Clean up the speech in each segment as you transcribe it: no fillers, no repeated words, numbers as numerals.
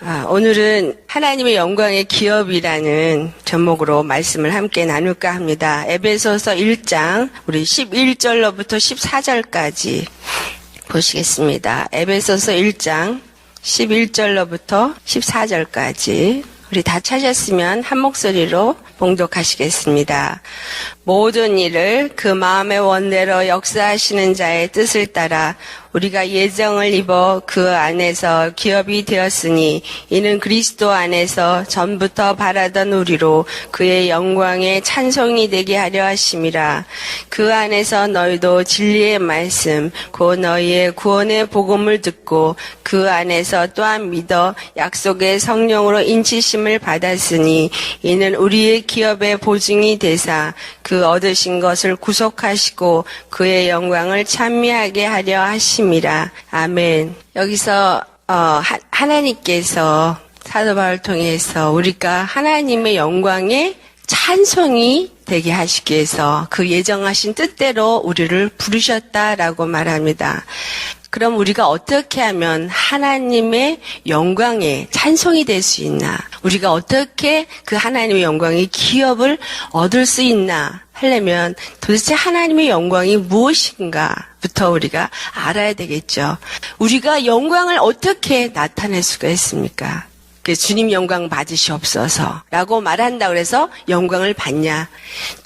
오늘은 하나님의 영광의 기업이라는 제목으로 말씀을 함께 나눌까 합니다. 에베소서 1장 우리 11절로부터 14절까지 보시겠습니다. 에베소서 1장 11절로부터 14절까지 우리 다 찾았으면 한 목소리로 봉독하시겠습니다. 모든 일을 그 마음의 원대로 역사하시는 자의 뜻을 따라 우리가 예정을 입어 그 안에서 기업이 되었으니 이는 그리스도 안에서 전부터 바라던 우리로 그의 영광의 찬송이 되게 하려 하심이라. 그 안에서 너희도 진리의 말씀 곧 너희의 구원의 복음을 듣고 그 안에서 또한 믿어 약속의 성령으로 인치심을 받았으니 이는 우리의 기업의 보증이 되사 그 얻으신 것을 구속하시고 그의 영광을 찬미하게 하려 하심이라. 아멘. 여기서 하나님께서 사도 바울을 통해서 우리가 하나님의 영광의 찬송이 되게 하시기 위해서 그 예정하신 뜻대로 우리를 부르셨다라고 말합니다. 그럼 우리가 어떻게 하면 하나님의 영광의 찬송이 될 수 있나? 우리가 어떻게 그 하나님의 영광의 기업을 얻을 수 있나? 하려면 도대체 하나님의 영광이 무엇인가부터 우리가 알아야 되겠죠. 우리가 영광을 어떻게 나타낼 수가 있습니까? 주님 영광 받으시옵소서 라고 말한다고 해서 영광을 받냐?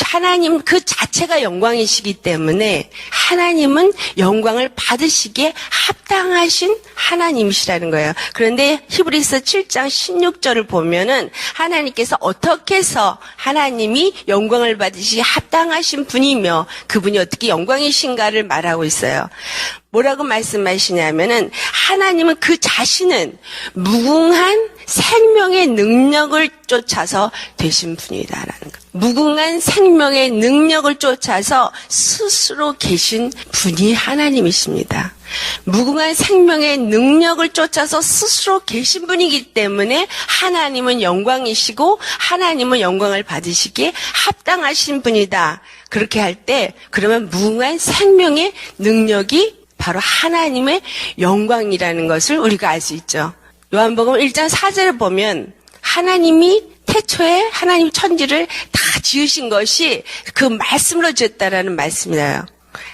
하나님 그 자체가 영광이시기 때문에 하나님은 영광을 받으시기에 합당하신 하나님이시라는 거예요. 그런데 히브리서 7장 16절을 보면은 하나님께서 어떻게 해서 하나님이 영광을 받으시기에 합당하신 분이며 그분이 어떻게 영광이신가를 말하고 있어요. 뭐라고 말씀하시냐면은 하나님은 그 자신은 무궁한 생명의 능력을 쫓아서 되신 분이다라는 거. 무궁한 생명의 능력을 쫓아서 스스로 계신 분이 하나님이십니다. 무궁한 생명의 능력을 쫓아서 스스로 계신 분이기 때문에 하나님은 영광이시고 하나님은 영광을 받으시기에 합당하신 분이다. 그렇게 할 때 그러면 무궁한 생명의 능력이 바로 하나님의 영광이라는 것을 우리가 알 수 있죠. 요한복음 1장 4절을 보면 하나님이 태초에 하나님 천지를 다 지으신 것이 그 말씀으로 지었다라는 말씀이에요.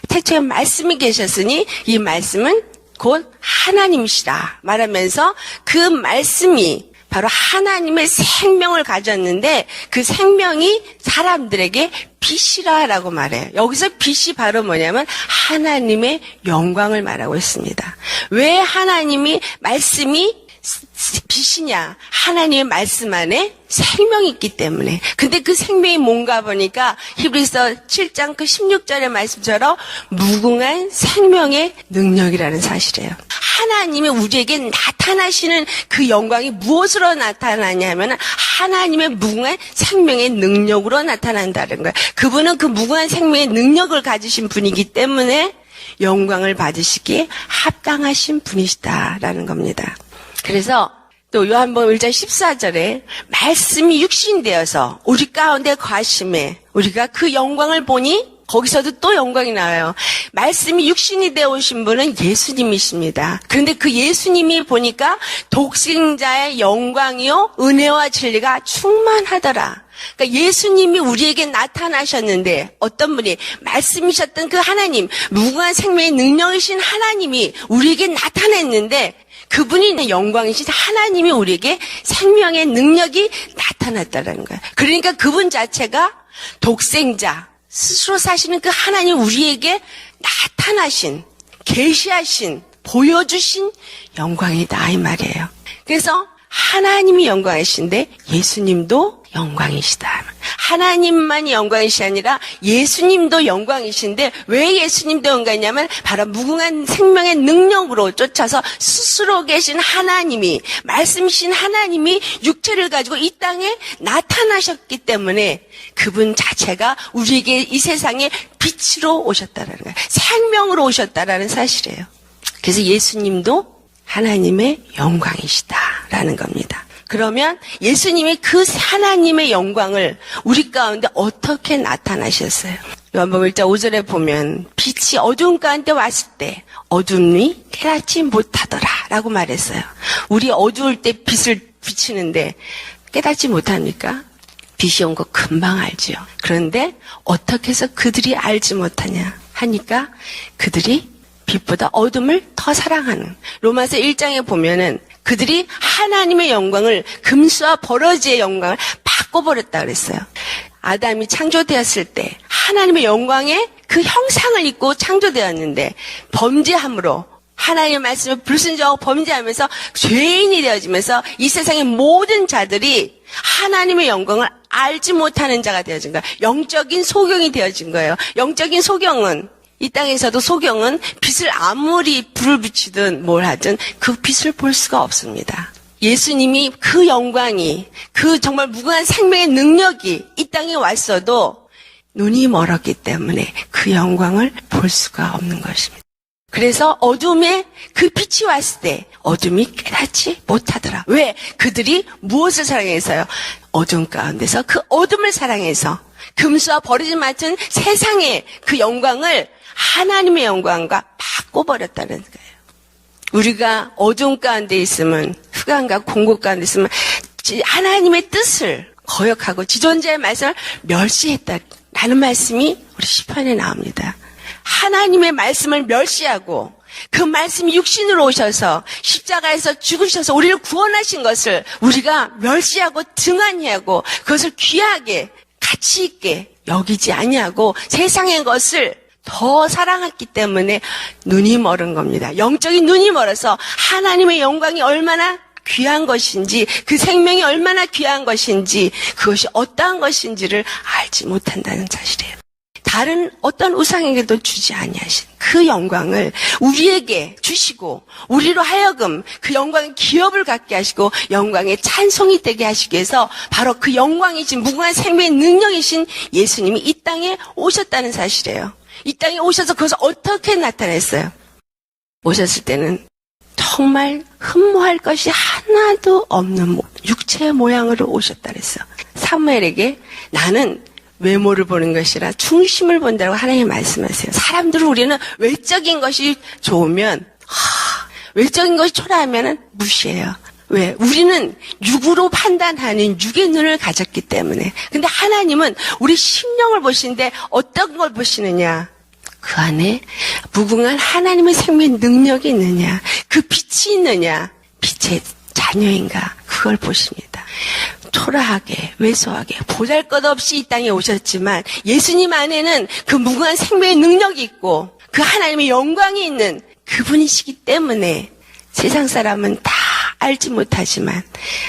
태초에 말씀이 계셨으니 이 말씀은 곧 하나님이시다 말하면서 그 말씀이 바로 하나님의 생명을 가졌는데 그 생명이 사람들에게 빛이라라고 말해요. 여기서 빛이 바로 뭐냐면 하나님의 영광을 말하고 있습니다. 왜 하나님이 말씀이 빛이냐? 하나님의 말씀 안에 생명이 있기 때문에. 근데 그 생명이 뭔가 보니까 히브리서 7장 그 16절의 말씀처럼 무궁한 생명의 능력이라는 사실이에요. 하나님이 우리에게 나타나시는 그 영광이 무엇으로 나타나냐면 하나님의 무궁한 생명의 능력으로 나타난다는 거예요. 그분은 그 무궁한 생명의 능력을 가지신 분이기 때문에 영광을 받으시기에 합당하신 분이시다라는 겁니다. 그래서 또 요한복음 1장 14절에 말씀이 육신이 되어서 우리 가운데 거하심에 우리가 그 영광을 보니 거기서도 또 영광이 나와요. 말씀이 육신이 되어 오신 분은 예수님이십니다. 그런데 그 예수님이 보니까 독생자의 영광이요 은혜와 진리가 충만하더라. 그러니까 예수님이 우리에게 나타나셨는데 어떤 분이 말씀이셨던 그 하나님, 무궁한 생명의 능력이신 하나님이 우리에게 나타났는데 그분이 영광이신 하나님이 우리에게 생명의 능력이 나타났다는 거예요. 그러니까 그분 자체가 독생자, 스스로 사시는 그 하나님 우리에게 나타나신, 계시하신, 보여주신 영광이다 이 말이에요. 그래서 하나님이 영광이신데 예수님도 영광이시다. 하나님만이 영광이시 아니라 예수님도 영광이신데 왜 예수님도 영광이냐면 바로 무궁한 생명의 능력으로 쫓아서 스스로 계신 하나님이 말씀이신 하나님이 육체를 가지고 이 땅에 나타나셨기 때문에 그분 자체가 우리에게 이 세상에 빛으로 오셨다라는 거예요. 생명으로 오셨다라는 사실이에요. 그래서 예수님도 하나님의 영광이시다라는 겁니다. 그러면 예수님이 그 하나님의 영광을 우리 가운데 어떻게 나타나셨어요? 요한복음 1장 5절에 보면 빛이 어두운 가운데 왔을 때 어둠이 깨닫지 못하더라 라고 말했어요. 우리 어두울 때 빛을 비치는데 깨닫지 못합니까? 빛이 온 거 금방 알지요. 그런데 어떻게 해서 그들이 알지 못하냐 하니까 그들이 빛보다 어둠을 더 사랑하는, 로마서 1장에 보면은 그들이 하나님의 영광을, 금수와 버러지의 영광을 바꿔버렸다 그랬어요. 아담이 창조되었을 때 하나님의 영광의 그 형상을 입고 창조되었는데 범죄함으로 하나님의 말씀을 불순종하고 범죄하면서 죄인이 되어지면서 이 세상의 모든 자들이 하나님의 영광을 알지 못하는 자가 되어진 거예요. 영적인 소경이 되어진 거예요. 영적인 소경은, 이 땅에서도 소경은 빛을 아무리 불을 비추든 뭘 하든 그 빛을 볼 수가 없습니다. 예수님이 그 영광이, 그 정말 무궁한 생명의 능력이 이 땅에 왔어도 눈이 멀었기 때문에 그 영광을 볼 수가 없는 것입니다. 그래서 어둠에 그 빛이 왔을 때 어둠이 깨닫지 못하더라. 왜? 그들이 무엇을 사랑해서요? 어둠 가운데서 그 어둠을 사랑해서 금수와 버러지 맡은 세상의 그 영광을 하나님의 영광과 바꿔버렸다는 거예요. 우리가 어둠 가운데 있으면, 흑암과 공고 가운데 있으면 하나님의 뜻을 거역하고 지존자의 말씀을 멸시했다라는 말씀이 우리 시편에 나옵니다. 하나님의 말씀을 멸시하고 그 말씀이 육신으로 오셔서 십자가에서 죽으셔서 우리를 구원하신 것을 우리가 멸시하고 등한히하고 그것을 귀하게 가치 있게 여기지 아니하고 세상의 것을 더 사랑했기 때문에 눈이 멀은 겁니다. 영적인 눈이 멀어서 하나님의 영광이 얼마나 귀한 것인지, 그 생명이 얼마나 귀한 것인지, 그것이 어떠한 것인지를 알지 못한다는 사실이에요. 다른 어떤 우상에게도 주지 아니하신 그 영광을 우리에게 주시고 우리로 하여금 그 영광의 기업을 갖게 하시고 영광의 찬송이 되게 하시기 위해서 바로 그 영광이신 무궁한 생명의 능력이신 예수님이 이 땅에 오셨다는 사실이에요. 이 땅에 오셔서 그것을 어떻게 나타냈어요? 오셨을 때는 정말 흠모할 것이 하나도 없는 육체의 모양으로 오셨다 그랬어요. 사무엘에게 나는 외모를 보는 것이라 중심을 본다고 하나님 말씀하세요. 사람들은 우리는 외적인 것이 좋으면, 외적인 것이 초라하면 무시해요. 왜? 우리는 육으로 판단하는 육의 눈을 가졌기 때문에. 근데 하나님은 우리 심령을 보시는데 어떤 걸 보시느냐? 그 안에 무궁한 하나님의 생명의 능력이 있느냐? 그 빛이 있느냐? 빛의 자녀인가? 그걸 보십니다. 초라하게, 왜소하게, 보잘것없이 이 땅에 오셨지만 예수님 안에는 그 무궁한 생명의 능력이 있고 그 하나님의 영광이 있는 그분이시기 때문에 세상 사람은 다 알지 못하지만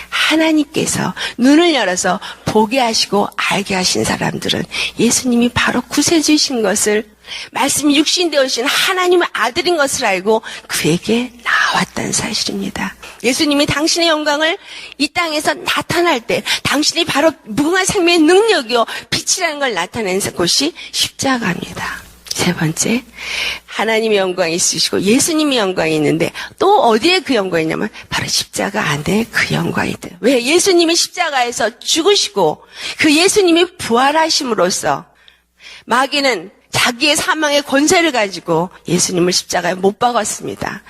하나님께서 눈을 열어서 보게 하시고 알게 하신 사람들은 예수님이 바로 구세주이신 것을, 말씀이 육신되어신 하나님의 아들인 것을 알고 그에게 나왔다는 사실입니다. 예수님이 당신의 영광을 이 땅에서 나타날 때 당신이 바로 무궁한 생명의 능력이요 빛이라는 걸 나타낸 곳이 십자가입니다. 세 번째, 하나님의 영광이 있으시고 예수님의 영광이 있는데 또 어디에 그 영광이 있냐면 바로 십자가 안에 그 영광이 있대요. 왜? 예수님이 십자가에서 죽으시고 그 예수님이 부활하심으로써 마귀는 자기의 사망의 권세를 가지고 예수님을 십자가에 못 박았습니다.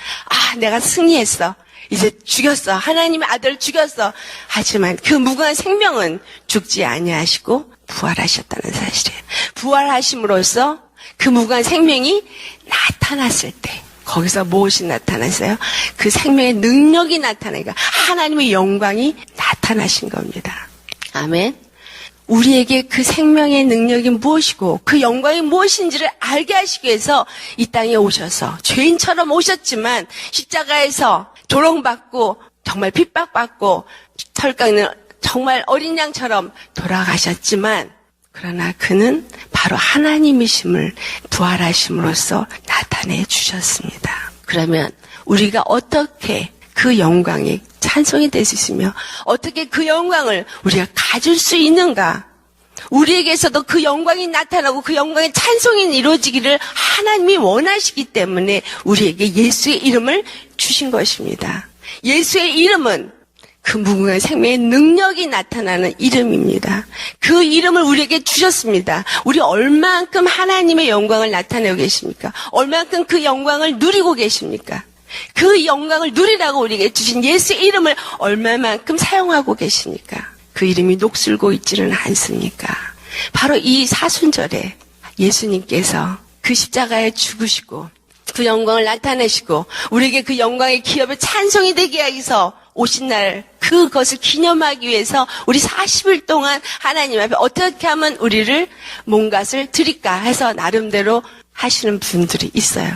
내가 승리했어. 이제 죽였어. 하나님의 아들을 죽였어. 하지만 그 무궁한 생명은 죽지 아니하시고 부활하셨다는 사실이에요. 부활하심으로써 그 무궁한 생명이 나타났을 때 거기서 무엇이 나타났어요? 그 생명의 능력이 나타나니까 하나님의 영광이 나타나신 겁니다. 아멘. 우리에게 그 생명의 능력이 무엇이고 그 영광이 무엇인지를 알게 하시기 위해서 이 땅에 오셔서 죄인처럼 오셨지만 십자가에서 조롱받고 정말 핍박받고 털 깎는 정말 어린 양처럼 돌아가셨지만 그러나 그는 바로 하나님이심을 부활하심으로써 나타내 주셨습니다. 그러면 우리가 어떻게 그 영광이 찬송이 될 수 있으며 어떻게 그 영광을 우리가 가질 수 있는가? 우리에게서도 그 영광이 나타나고 그 영광의 찬송이 이루어지기를 하나님이 원하시기 때문에 우리에게 예수의 이름을 주신 것입니다. 예수의 이름은 그 무궁한 생명의 능력이 나타나는 이름입니다. 그 이름을 우리에게 주셨습니다. 우리 얼만큼 하나님의 영광을 나타내고 계십니까? 얼만큼 그 영광을 누리고 계십니까? 그 영광을 누리라고 우리에게 주신 예수의 이름을 얼마만큼 사용하고 계십니까? 그 이름이 녹슬고 있지는 않습니까? 바로 이 사순절에 예수님께서 그 십자가에 죽으시고 그 영광을 나타내시고 우리에게 그 영광의 기업에 찬송이 되게 하기 위해서 오신 날 그것을 기념하기 위해서 우리 40일 동안 하나님 앞에 어떻게 하면 우리를 뭔가를 드릴까 해서 나름대로 하시는 분들이 있어요.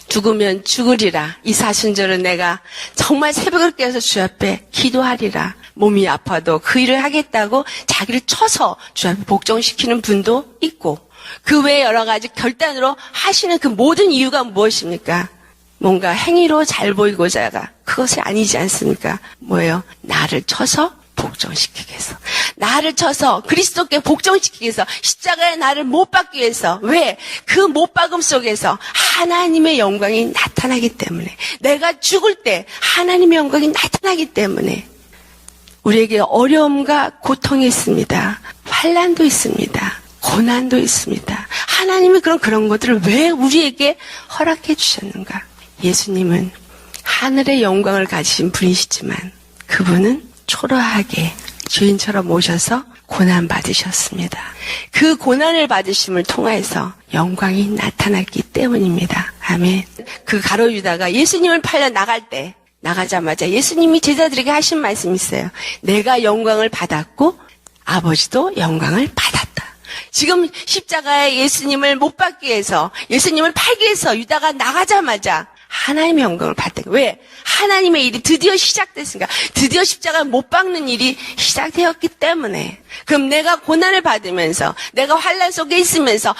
죽으면 죽으리라. 이 사순절은 내가 정말 새벽을 깨서 주 앞에 기도하리라. 몸이 아파도 그 일을 하겠다고 자기를 쳐서 주 앞에 복종시키는 분도 있고 그 외에 여러 가지 결단으로 하시는 그 모든 이유가 무엇입니까? 뭔가 행위로 잘 보이고자가 그것이 아니지 않습니까? 뭐예요? 나를 쳐서 복종시키기 위해서. 나를 쳐서 그리스도께 복종시키기 위해서. 십자가에 나를 못 박기 위해서. 왜? 그 못 박음 속에서 하나님의 영광이 나타나기 때문에. 내가 죽을 때 하나님의 영광이 나타나기 때문에. 우리에게 어려움과 고통이 있습니다. 환난도 있습니다. 고난도 있습니다. 하나님이 그런 것들을 왜 우리에게 허락해 주셨는가? 예수님은 하늘의 영광을 가지신 분이시지만 그분은 초라하게 죄인처럼 오셔서 고난받으셨습니다. 그 고난을 받으심을 통해서 영광이 나타났기 때문입니다. 아멘. 그 가룟 유다가 예수님을 팔려 나갈 때 나가자마자 예수님이 제자들에게 하신 말씀이 있어요. 내가 영광을 받았고 아버지도 영광을 받았다. 지금 십자가에 예수님을 못 박기 위해서 예수님을 팔기 위해서 유다가 나가자마자 하나님의 영광을 받다. 왜? 하나님의 일이 드디어 시작됐으니까. 드디어 십자가 못 박는 일이 시작되었기 때문에. 그럼 내가 고난을 받으면서 내가 환난 속에 있으면서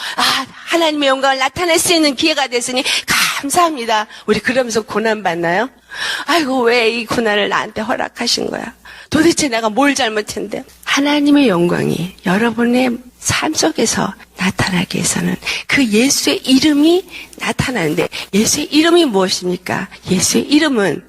하나님의 영광을 나타낼 수 있는 기회가 됐으니 감사합니다. 우리 그러면서 고난 받나요? 아이고 왜 이 고난을 나한테 허락하신 거야? 도대체 내가 뭘 잘못했는데? 하나님의 영광이 여러분의 삶 속에서 나타나기 위해서는 그 예수의 이름이 나타나는데 예수의 이름이 무엇입니까? 예수의 이름은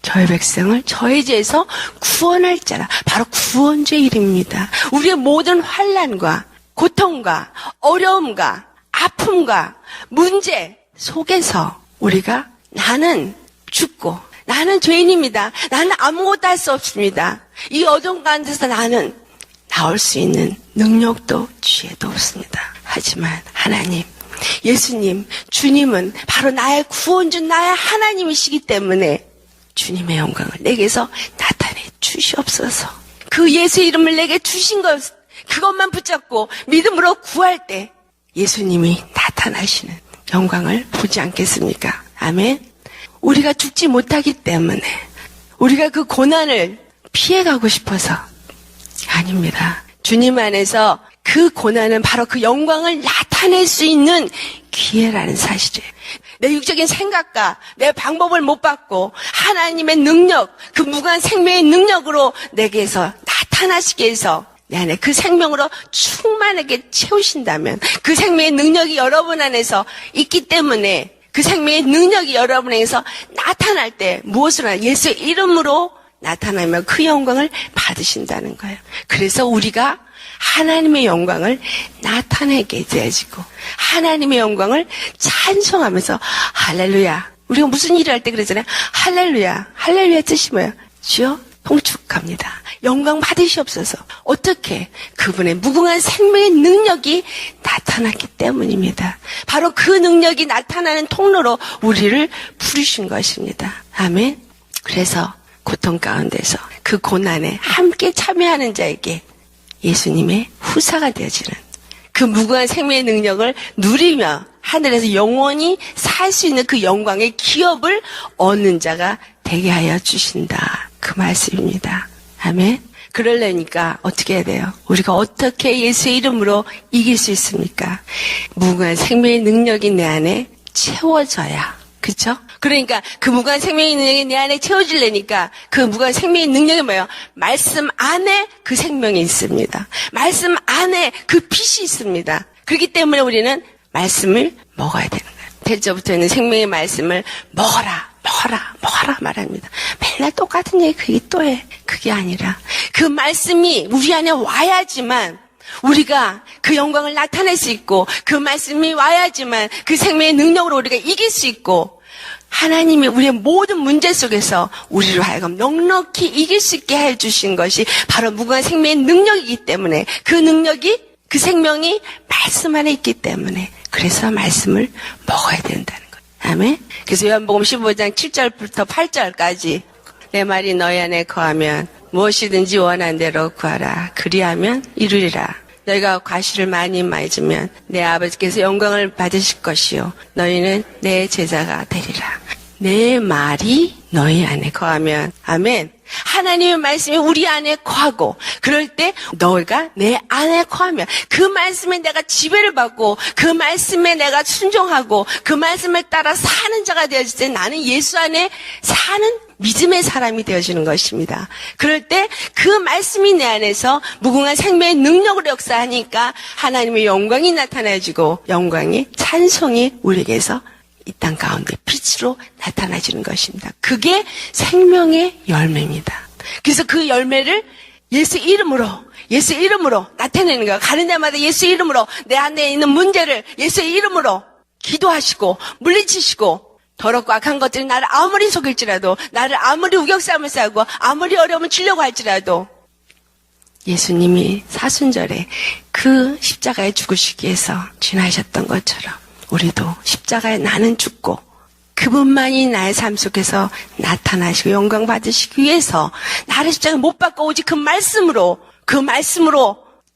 저의 백성을 저의 죄에서 구원할 자라. 바로 구원주의 이름입니다. 우리의 모든 환난과 고통과 어려움과 아픔과 문제 속에서 우리가 나는 죽고 나는 죄인입니다. 나는 아무것도 할 수 없습니다. 이 어둠 가운데서 나는 나올 수 있는 능력도 지혜도 없습니다. 하지만 하나님, 예수님, 주님은 바로 나의 구원주 나의 하나님이시기 때문에 주님의 영광을 내게서 나타내 주시옵소서. 그 예수의 이름을 내게 주신 것 그것만 붙잡고 믿음으로 구할 때 예수님이 나타나시는 영광을 보지 않겠습니까? 아멘. 우리가 죽지 못하기 때문에 우리가 그 고난을 피해가고 싶어서 아닙니다. 주님 안에서 그 고난은 바로 그 영광을 나타낼 수 있는 기회라는 사실이에요. 내 육적인 생각과 내 방법을 못 받고 하나님의 능력, 그 무한 생명의 능력으로 내게서 나타나시게 해서 내 안에 그 생명으로 충만하게 채우신다면 그 생명의 능력이 여러분 안에서 있기 때문에 그 생명의 능력이 여러분에게서 나타날 때 무엇을 하나 예수의 이름으로 나타나면 그 영광을 받으신다는 거예요. 그래서 우리가 하나님의 영광을 나타내게 되어지고 하나님의 영광을 찬송하면서 할렐루야. 우리가 무슨 일을 할 때 그러잖아요. 할렐루야. 할렐루야 뜻이 뭐예요? 주여 통축합니다. 영광 받으시옵소서. 어떻게? 그분의 무궁한 생명의 능력이 나타났기 때문입니다. 바로 그 능력이 나타나는 통로로 우리를 부르신 것입니다. 아멘. 그래서 고통 가운데서 그 고난에 함께 참여하는 자에게 예수님의 후사가 되어지는 그 무궁한 생명의 능력을 누리며 하늘에서 영원히 살 수 있는 그 영광의 기업을 얻는 자가 되게 하여 주신다. 그 말씀입니다. 아멘. 그러려니까 어떻게 해야 돼요? 우리가 어떻게 예수의 이름으로 이길 수 있습니까? 무궁한 생명의 능력이 내 안에 채워져야. 그렇죠? 그러니까 그 무궁한 생명의 능력이 내 안에 채워지려니까 그 무궁한 생명의 능력이 뭐예요? 말씀 안에 그 생명이 있습니다. 말씀 안에 그 빛이 있습니다. 그렇기 때문에 우리는 말씀을 먹어야 되는 거예요. 태초부터 있는 생명의 말씀을 먹어라. 먹어라 말합니다. 맨날 똑같은 얘기 그게 또 해. 그게 아니라 그 말씀이 우리 안에 와야지만 우리가 그 영광을 나타낼 수 있고, 그 말씀이 와야지만 그 생명의 능력으로 우리가 이길 수 있고, 하나님이 우리의 모든 문제 속에서 우리로 하여금 넉넉히 이길 수 있게 해주신 것이 바로 무궁한 생명의 능력이기 때문에, 그 능력이, 그 생명이 말씀 안에 있기 때문에, 그래서 말씀을 먹어야 된다는 거예요. 아멘. 그래서 요한복음 15장 7절부터 8절까지 내 말이 너희 안에 거하면 무엇이든지 원한 대로 구하라. 그리하면 이루리라. 너희가 과실을 많이 맺으면 내 아버지께서 영광을 받으실 것이요 너희는 내 제자가 되리라. 내 말이 너희 안에 거하면, 아멘. 하나님의 말씀이 우리 안에 거하고, 그럴 때 너희가 내 안에 거하면, 그 말씀에 내가 지배를 받고, 그 말씀에 내가 순종하고, 그 말씀을 따라 사는 자가 되어질 때 나는 예수 안에 사는 믿음의 사람이 되어지는 것입니다. 그럴 때 그 말씀이 내 안에서 무궁한 생명의 능력으로 역사하니까 하나님의 영광이 나타나지고, 영광이, 찬송이 우리에게서 이 땅 가운데 빛으로 나타나지는 것입니다. 그게 생명의 열매입니다. 그래서 그 열매를 예수 이름으로 나타내는 거예요. 가는 데마다 예수 이름으로 내 안에 있는 문제를 예수 이름으로 기도하시고 물리치시고, 더럽고 악한 것들이 나를 아무리 속일지라도, 나를 아무리 우격삼을 쌓고 아무리 어려움을 주려고 할지라도, 예수님이 사순절에 그 십자가에 죽으시기 위해서 지나셨던 것처럼 우리도 십자가에 나는 죽고 그분만이 나의 삶 속에서 나타나시고 영광 받으시기 위해서 나를 십자가에 못 박고 오직 그 말씀으로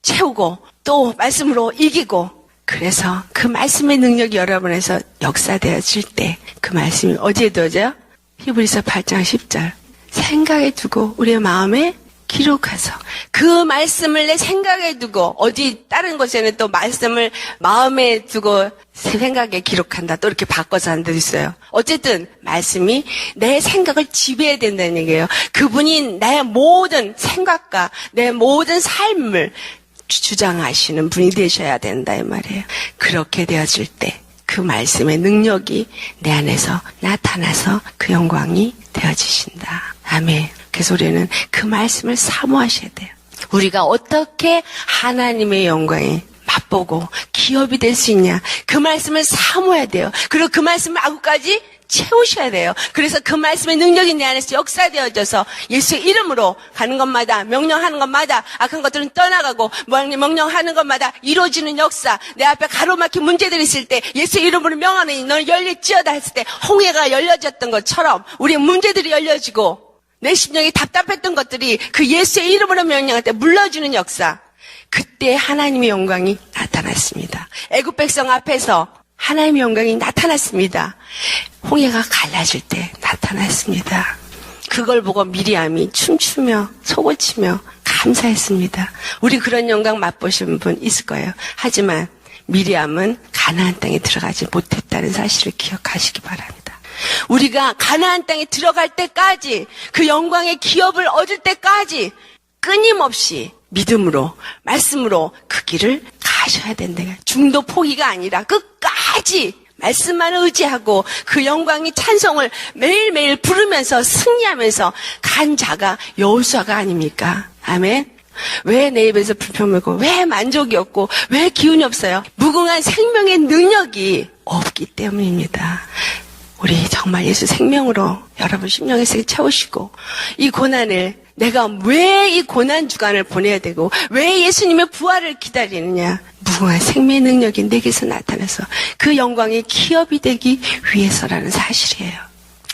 채우고 또 말씀으로 이기고, 그래서 그 말씀의 능력이 여러분에서 역사되어질 때 그 말씀이 어디에 두어져요? 히브리서 8장 10절. 생각에 두고 우리의 마음에 기록하소. 그 말씀을 내 생각에 두고, 어디 다른 곳에는 또 말씀을 마음에 두고 생각에 기록한다, 또 이렇게 바꿔서 하는 데도 있어요. 어쨌든 말씀이 내 생각을 지배해야 된다는 얘기예요. 그분이 내 모든 생각과 내 모든 삶을 주장하시는 분이 되셔야 된다 이 말이에요. 그렇게 되어질 때 그 말씀의 능력이 내 안에서 나타나서 그 영광이 되어지신다. 아멘. 그래서 우리는 그 말씀을 사모하셔야 돼요. 우리가 어떻게 하나님의 영광에 맛보고 기업이 될 수 있냐, 그 말씀을 사모해야 돼요. 그리고 그 말씀을 아구까지 채우셔야 돼요. 그래서 그 말씀의 능력이 내 안에서 역사되어져서 예수의 이름으로 가는 것마다, 명령하는 것마다 악한 것들은 떠나가고, 명령하는 것마다 이루어지는 역사, 내 앞에 가로막힌 문제들이 있을 때 예수의 이름으로 명하느니 너는 열릴지어다 했을 때 홍해가 열려졌던 것처럼 우리의 문제들이 열려지고, 내 심령이 답답했던 것들이 그 예수의 이름으로 명령할 때 물러주는 역사, 그때 하나님의 영광이 나타났습니다. 애굽 백성 앞에서 하나님의 영광이 나타났습니다. 홍해가 갈라질 때 나타났습니다. 그걸 보고 미리암이 춤추며 속을 치며 감사했습니다. 우리 그런 영광 맛보신 분 있을 거예요. 하지만 미리암은 가나안 땅에 들어가지 못했다는 사실을 기억하시기 바랍니다. 우리가 가나안 땅에 들어갈 때까지, 그 영광의 기업을 얻을 때까지 끊임없이 믿음으로, 말씀으로 그 길을 가셔야 된다. 중도 포기가 아니라 끝까지 말씀만 의지하고 그 영광의 찬송을 매일매일 부르면서 승리하면서 간 자가 여호수아가 아닙니까? 아멘. 왜 내 입에서 불평 물고, 왜 만족이 없고, 왜 기운이 없어요? 무궁한 생명의 능력이 없기 때문입니다. 우리 정말 예수 생명으로 여러분 심령에서 채우시고, 이 고난을, 내가 왜 이 고난 주간을 보내야 되고 왜 예수님의 부활을 기다리느냐, 무궁한 생명의 능력이 내게서 나타나서 그 영광의 기업이 되기 위해서라는 사실이에요.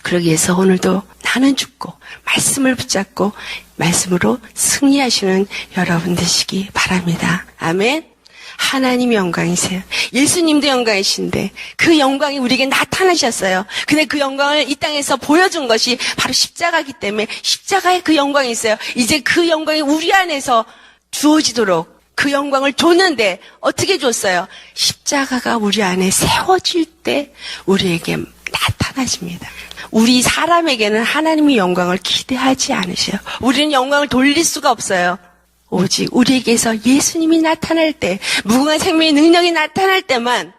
그러기 위해서 오늘도 나는 죽고 말씀을 붙잡고 말씀으로 승리하시는 여러분 되시기 바랍니다. 아멘. 하나님이 영광이세요. 예수님도 영광이신데 그 영광이 우리에게 나타나셨어요. 근데 그 영광을 이 땅에서 보여준 것이 바로 십자가이기 때문에 십자가에 그 영광이 있어요. 이제 그 영광이 우리 안에서 주어지도록 그 영광을 줬는데 어떻게 줬어요? 십자가가 우리 안에 세워질 때 우리에게 나타나십니다. 우리 사람에게는 하나님의 영광을 기대하지 않으셔요. 우리는 영광을 돌릴 수가 없어요. 오직 우리에게서 예수님이 나타날 때, 무궁한 생명의 능력이 나타날 때만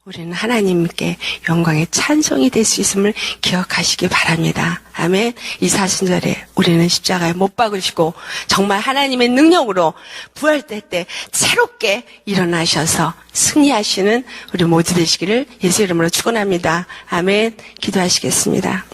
우리는 하나님께 영광의 찬송이 될 수 있음을 기억하시기 바랍니다. 아멘. 이 사순절에 우리는 십자가에 못 박으시고 정말 하나님의 능력으로 부활될 때 새롭게 일어나셔서 승리하시는 우리 모두 되시기를 예수 이름으로 축원합니다. 아멘. 기도하시겠습니다.